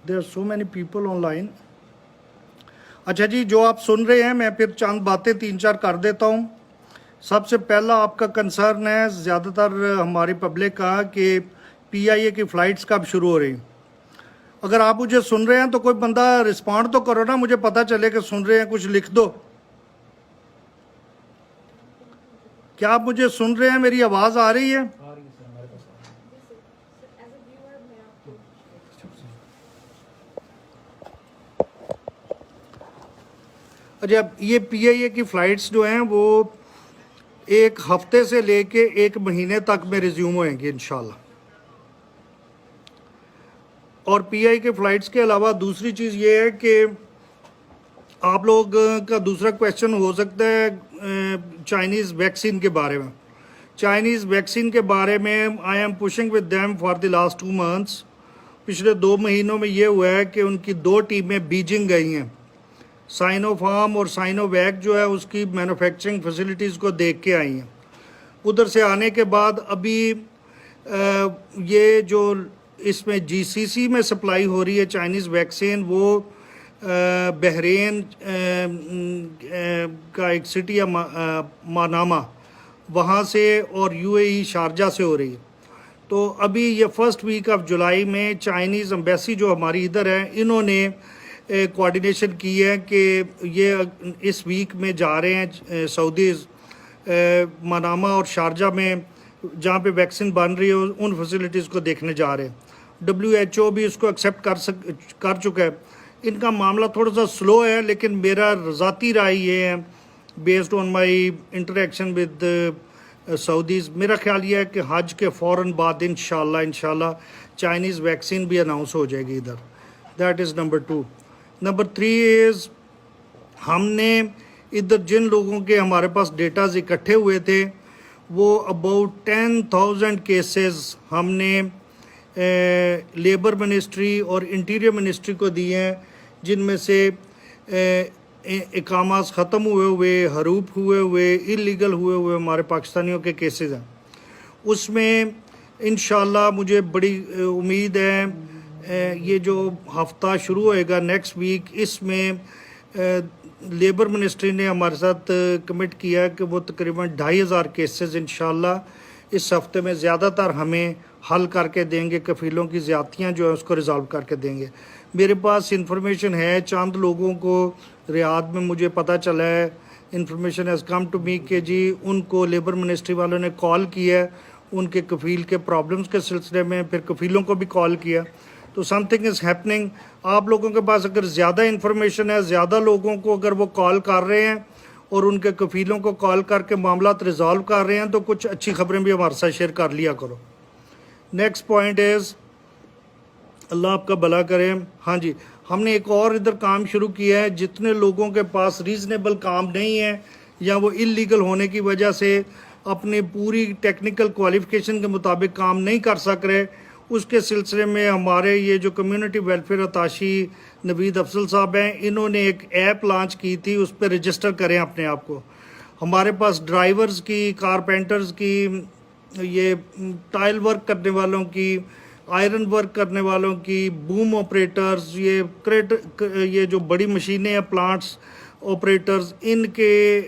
There are so many people online. अच्छा जी, जो आप सुन रहे हैं मैं फिर चंद बातें 3-4 कर देता हूँ। सबसे पहला आपका कंसर्न है ज़्यादातर हमारी पब्लिक का कि PIA की फ़्लाइट्स कब शुरू हो रही। अगर आप मुझे सुन रहे हैं तो कोई बंदा रिस्पॉन्ड तो करो ना, मुझे पता चले कि सुन रहे हैं, कुछ लिख दो। क्या आप मुझे सुन रहे हैं? मेरी आवाज़ आ रही है? अच्छा, ये PIA की फ़्लाइट्स जो हैं वो 1 हफ्ते से लेके 1 महीने तक में रिज्यूम होएंगे इंशाल्लाह। और PIA के फ़्लाइट्स के अलावा दूसरी चीज़ ये है कि आप लोग का दूसरा क्वेश्चन हो सकता है चाइनीज़ वैक्सीन के बारे में। चाइनीज़ वैक्सीन के बारे में I am pushing with them for the last 2 months. पिछले 2 महीनों में ये हुआ है कि उनकी 2 टीमें बीजिंग गई हैं। साइनोफार्म और साइनोवैक जो है उसकी मैन्युफैक्चरिंग फैसिलिटीज़ को देख के आई हैं। उधर से आने के बाद अभी ये जो इसमें GCC में सप्लाई हो रही है चाइनीज़ वैक्सीन, वो बहरीन का एक सिटी है मानामा, वहाँ से, और UAE शारजा से हो रही है। तो अभी ये फर्स्ट वीक ऑफ जुलाई में चाइनीज़ एम्बेसी जो हमारी इधर है, इन्होंने कोऑर्डिनेशन की है कि ये इस वीक में जा रहे हैं सऊदी मनामा और शारजा में, जहाँ पे वैक्सीन बन रही है उन फैसिलिटीज़ को देखने जा रहे हैं। WHO भी इसको एक्सेप्ट कर चुका है। इनका मामला थोड़ा सा स्लो है, लेकिन मेरा ज़ाती राय ये है based on my interaction with Saudis, मेरा ख्याल ये है कि हज के फ़ौरन बाद इंशाल्लाह चाइनीज़ वैक्सीन भी अनाउंस हो जाएगी इधर। That is number 2। Number 3 is हमने इधर जिन लोगों के हमारे पास डेटाज इकट्ठे हुए थे वो अबाउट 10,000 केसेस हमने लेबर मिनिस्ट्री और इंटीरियर मिनिस्ट्री को दिए हैं, जिनमें से इकामास ख़त्म हुए, हरूप हुए, इलीगल हुए हमारे पाकिस्तानियों के केसेस हैं। उसमें इंशाल्लाह मुझे बड़ी उम्मीद है ये जो हफ्ता शुरू होएगा नेक्स्ट वीक, इसमें लेबर मिनिस्ट्री ने हमारे साथ कमिट किया है कि वो तकरीबन 2,500 केसेस इंशाल्लाह इस हफ्ते में ज़्यादातर हमें हल करके देंगे। कफ़ीलों की ज़्यादतियाँ जो है उसको रिज़ॉल्व करके देंगे। मेरे पास इंफॉर्मेशन है, चंद लोगों को रियाद में मुझे पता चला है, information has come to me कि जी उनको लेबर मिनिस्ट्री वालों ने कॉल किया है उनके कफ़ील के प्रॉब्लम्स के सिलसिले में, फिर कफ़ीलों को भी कॉल किया। तो समथिंग इज़ हैपनिंग। आप लोगों के पास अगर ज़्यादा इंफॉर्मेशन है, ज़्यादा लोगों को अगर वो कॉल कर रहे हैं और उनके कफ़ीलों को कॉल करके मामलात रिज़ॉल्व कर रहे हैं, तो कुछ अच्छी खबरें भी हमारे साथ शेयर कर लिया करो। नेक्स्ट पॉइंट इज़, अल्लाह आपका भला करे। हाँ जी, हमने एक और इधर काम शुरू किया है। जितने लोगों के पास रीज़नेबल काम नहीं है या वो इलीगल होने की वजह से अपनी पूरी टेक्निकल क्वालिफ़िकेशन के मुताबिक काम नहीं कर सक रहे, उसके सिलसिले में हमारे ये जो community welfare attaché Naveed Afsal साहब हैं, इन्होंने एक ऐप लॉन्च की थी, उस पर रजिस्टर करें अपने आप को। हमारे पास ड्राइवर्स की, कारपेंटर्स की, ये टाइल वर्क करने वालों की, आयरन वर्क करने वालों की, बूम ऑपरेटर्स, ये जो बड़ी मशीनें हैं, प्लांट्स ऑपरेटर्स, इनके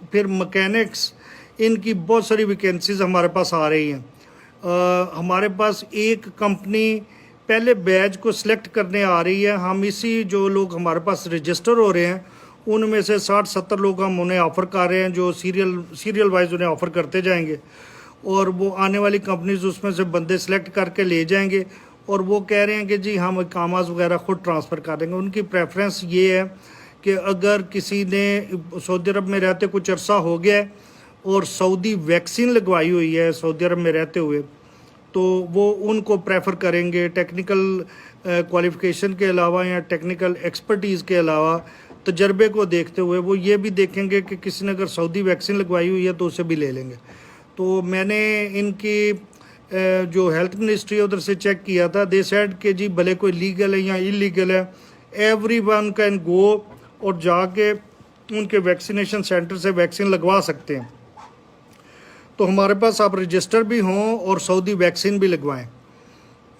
फिर मैकेनिक्स, इनकी बहुत सारी वैकेंसीज हमारे पास आ रही हैं। हमारे पास एक कंपनी पहले बैच को सिलेक्ट करने आ रही है। हम इसी जो लोग हमारे पास रजिस्टर हो रहे हैं उनमें से 60-70 लोग हम उन्हें ऑफ़र कर रहे हैं, जो सीरियल वाइज उन्हें ऑफ़र करते जाएंगे और वो आने वाली कंपनीज उसमें से बंदे सेलेक्ट करके ले जाएंगे और वो कह रहे हैं कि जी हम कामाज वगैरह ख़ुद ट्रांसफ़र कर देंगे। उनकी प्रेफरेंस ये है कि अगर किसी ने सऊदी अरब में रहते कुछ अरसा हो गया है और सऊदी वैक्सीन लगवाई हुई है सऊदी अरब में रहते हुए, तो वो उनको प्रेफर करेंगे। टेक्निकल क्वालिफ़िकेशन के अलावा या टेक्निकल एक्सपर्टीज़ के अलावा तजर्बे को देखते हुए वो ये भी देखेंगे कि किसी ने अगर सऊदी वैक्सीन लगवाई हुई है तो उसे भी ले लेंगे। तो मैंने इनकी जो हेल्थ मिनिस्ट्री है उधर से चेक किया था। दे सेड कि जी भले कोई लीगल है या इलीगल है, एवरीवन कैन गो और जाके उनके वैक्सीनेशन सेंटर से वैक्सीन लगवा सकते हैं। तो हमारे पास आप रजिस्टर भी हों और सऊदी वैक्सीन भी लगवाएं।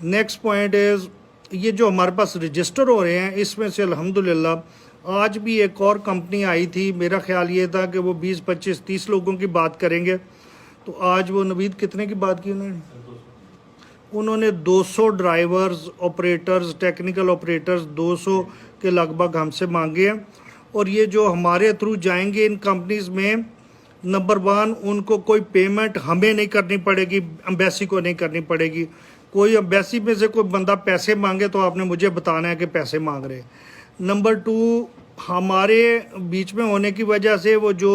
नेक्स्ट पॉइंट इज़, ये जो हमारे पास रजिस्टर हो रहे हैं इसमें से अल्हम्दुलिल्लाह आज भी एक और कंपनी आई थी, मेरा ख्याल ये था कि वो 20, 25, 30 लोगों की बात करेंगे, तो आज वो नवीद कितने की बात की उन्होंने 200 ड्राइवर्स, ऑपरेटर्स, टेक्निकल ऑपरेटर्स 200 के लगभग हमसे मांगे हैं। और ये जो हमारे थ्रू जाएंगे इन कंपनीज में, नंबर 1 उनको कोई पेमेंट हमें नहीं करनी पड़ेगी, एम्बेसी को नहीं करनी पड़ेगी। कोई एम्बेसी में से कोई बंदा पैसे मांगे तो आपने मुझे बताना है कि पैसे मांग रहे। नंबर 2 हमारे बीच में होने की वजह से वो जो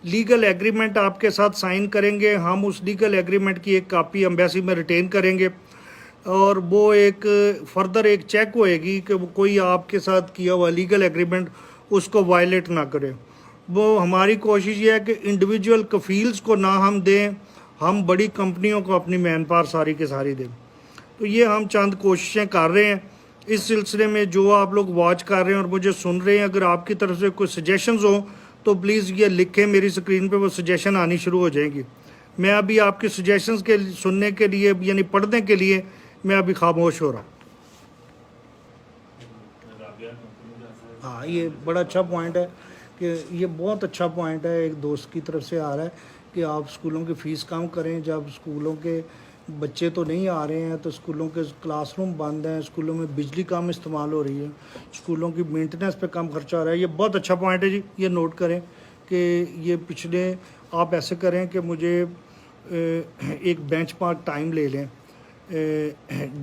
लीगल एग्रीमेंट आपके साथ साइन करेंगे, हम उस लीगल एग्रीमेंट की एक कॉपी एम्बेसी में रिटेन करेंगे और वो एक फर्दर एक चेक होएगी कि वो कोई आपके साथ किया हुआ लीगल एग्रीमेंट उसको वायलेट ना करे। वो हमारी कोशिश ये है कि इंडिविजुअल कफील्स को ना हम दें, हम बड़ी कंपनियों को अपनी मैन पावर सारी के सारी दें। तो ये हम चंद कोशिशें कर रहे हैं। इस सिलसिले में जो आप लोग वॉच कर रहे हैं और मुझे सुन रहे हैं, अगर आपकी तरफ से कोई सजेशंस हो तो प्लीज़ ये लिखें, मेरी स्क्रीन पे वो सजेशन आनी शुरू हो जाएंगी। मैं अभी आपके सजेशंस के सुनने के लिए यानी पढ़ने के लिए मैं अभी खामोश हो रहा हूँ। हाँ, ये बड़ा अच्छा पॉइंट है कि ये बहुत अच्छा पॉइंट है, एक दोस्त की तरफ से आ रहा है कि आप स्कूलों की फ़ीस कम करें। जब स्कूलों के बच्चे तो नहीं आ रहे हैं तो स्कूलों के क्लासरूम बंद हैं, स्कूलों में बिजली कम इस्तेमाल हो रही है, स्कूलों की मेंटेनेंस पे कम खर्चा हो रहा है। ये बहुत अच्छा पॉइंट है जी, ये नोट करें कि ये पिछले आप ऐसे करें कि मुझे एक बेंचमार्क टाइम ले लें,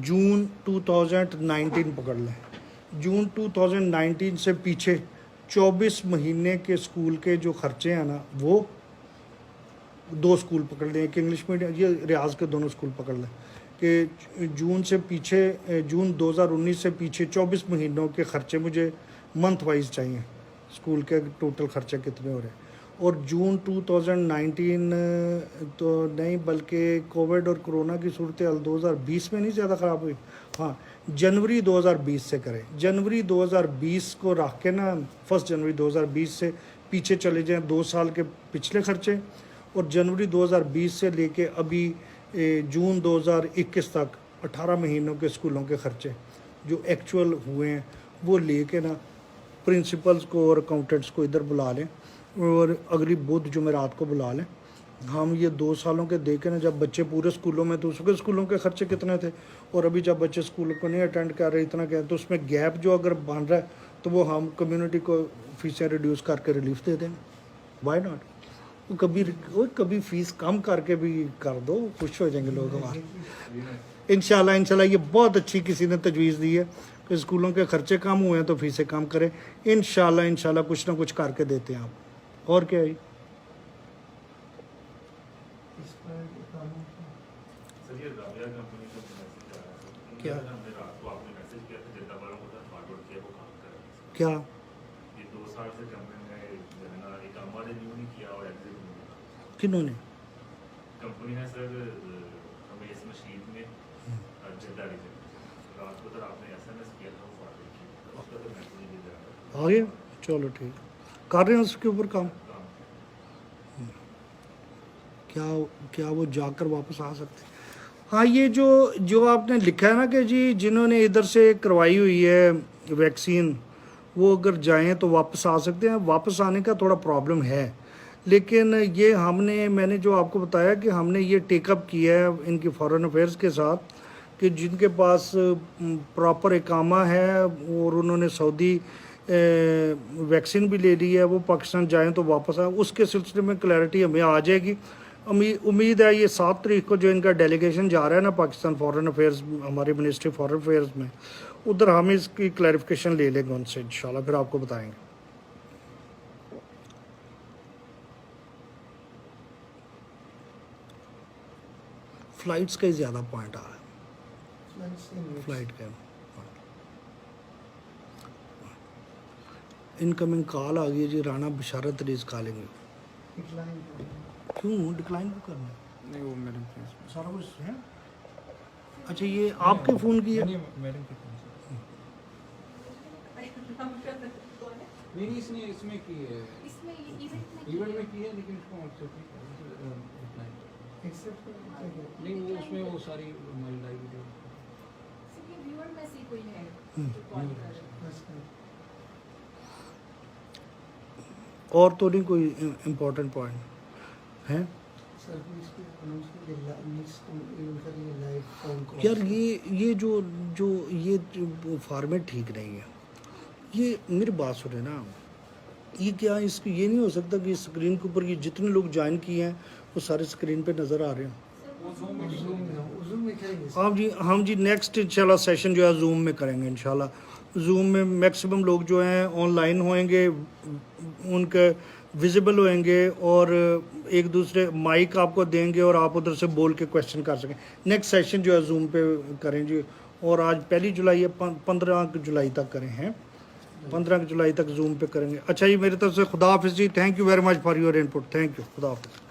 जून 2019 पकड़ लें। जून 2019 से पीछे 24 महीने के स्कूल के जो खर्चे हैं ना, वो 2 स्कूल पकड़ लें, एक इंग्लिश मीडियम, ये रियाज के दोनों स्कूल पकड़ लें कि जून से पीछे, जून 2019 से पीछे 24 महीनों के खर्चे मुझे मंथ वाइज चाहिए, स्कूल के टोटल खर्चे कितने हो रहे हैं। और जून 2019 तो नहीं बल्कि कोविड और कोरोना की सूरत हाल 2020 में नहीं ज़्यादा ख़राब हुई, हाँ जनवरी 2020 से करें। जनवरी 2020 को रख के ना, 1 जनवरी 2020 से पीछे चले जाएं 2 साल के पिछले खर्चे, और जनवरी 2020 से लेके अभी जून 2021 तक 18 महीनों के स्कूलों के खर्चे जो एक्चुअल हुए हैं वो लेके ना प्रिंसिपल्स को और अकाउंटेंट्स को इधर बुला लें और अगली बुध जुमेरात को बुला लें। हम ये 2 सालों के देखें ना, जब बच्चे पूरे स्कूलों में तो उसके स्कूलों के खर्चे कितने थे, और अभी जब बच्चे स्कूल को नहीं अटेंड कर रहे इतना क्या, तो उसमें गैप जो अगर बन रहा है तो वो हम कम्युनिटी को फीसें रिड्यूस करके रिलीफ दे दें। Why not? वो कभी फ़ीस कम करके भी कर दो, खुश हो जाएंगे लोग हमारे। इंशाल्लाह ये बहुत अच्छी किसी ने तजवीज़ दी है कि स्कूलों के खर्चे कम हुए हैं तो फ़ीसें कम करें। इंशाल्लाह कुछ ना कुछ करके देते हैं आप। और क्या है क्या क्या किन्होंने? कंपनी है सर हमें इस मशीन में जद्दारी से रात को तो आपने एसएमएस किया था उसका तो मैसेज नहीं दिया आ गया। चलो ठीक, कर रहे हैं उसके ऊपर काम। क्या वो जाकर वापस आ सकते? हाँ, ये जो आपने लिखा है ना कि जी जिन्होंने इधर से करवाई हुई है वैक्सीन वो अगर जाएं तो वापस आ सकते हैं। वापस आने का थोड़ा प्रॉब्लम है, लेकिन ये मैंने जो आपको बताया कि हमने ये टेकअप किया है इनकी फॉरेन अफेयर्स के साथ कि जिनके पास प्रॉपर इकामा है और उन्होंने सऊदी वैक्सीन भी ले ली है, वो पाकिस्तान जाएं तो वापस आए, उसके सिलसिले में क्लैरिटी हमें आ जाएगी। उम्मीद है ये 7 तारीख को जो इनका डेलीगेशन जा रहा है ना पाकिस्तान फॉरेन अफेयर्स, हमारी मिनिस्ट्री फॉरेन अफेयर्स में, उधर हम इसकी क्लैरिफिकेशन ले लेंगे उनसे इंशाल्लाह, फिर आपको बताएंगे। फ्लाइट्स का ही ज़्यादा पॉइंट आ रहा है, फ्लाइट का। इनकमिंग कॉल आ गई जी, राना बिशारत रीज कॉलिंग। क्यों डिक्लाइन क्यों करना है? नहीं वो मैडम सारा कुछ है। अच्छा, ये आपके फ़ोन की है? मैडम के फोन से नहीं इसमें की है, इवेंट में की है, लेकिन उसको नहीं वो उसमें वो सारी हमारी लाइव वीडियो ऊपर में से कोई है जो कॉल कर रहा है। और तो नहीं कोई इम्पोर्टेंट पॉइंट है सर प्लीज अनाउंस कीजिए नेक्स्ट इवेंट का ये लाइव फोन कॉल। यार ये जो ये फॉर्मेट ठीक नहीं है। ये मेरी बात सुने ना, ये क्या इसकी ये नहीं हो सकता कि स्क्रीन के ऊपर ये जितने लोग ज्वाइन किए हैं वो सारे स्क्रीन पे नज़र आ रहे हैं। जूम में करेंगे सर। हम जी नेक्स्ट इंशाल्लाह सेशन जो है जूम में करेंगे इंशाल्लाह। जूम में मैक्सिमम लोग जो हैं ऑनलाइन होंगे, उनके विजिबल होंगे और एक दूसरे माइक आपको देंगे और आप उधर से बोल के क्वेश्चन कर सकें। नेक्स्ट सेशन जो है जूम पे करें जी। और आज 1 जुलाई है, 15 जुलाई तक करें हैं, 15 जुलाई तक जूम पे करेंगे। अच्छा जी, मेरी तरफ से खुदा हाफिज़ जी। Thank you very much for your input. Thank you, खुदा हाफिज़।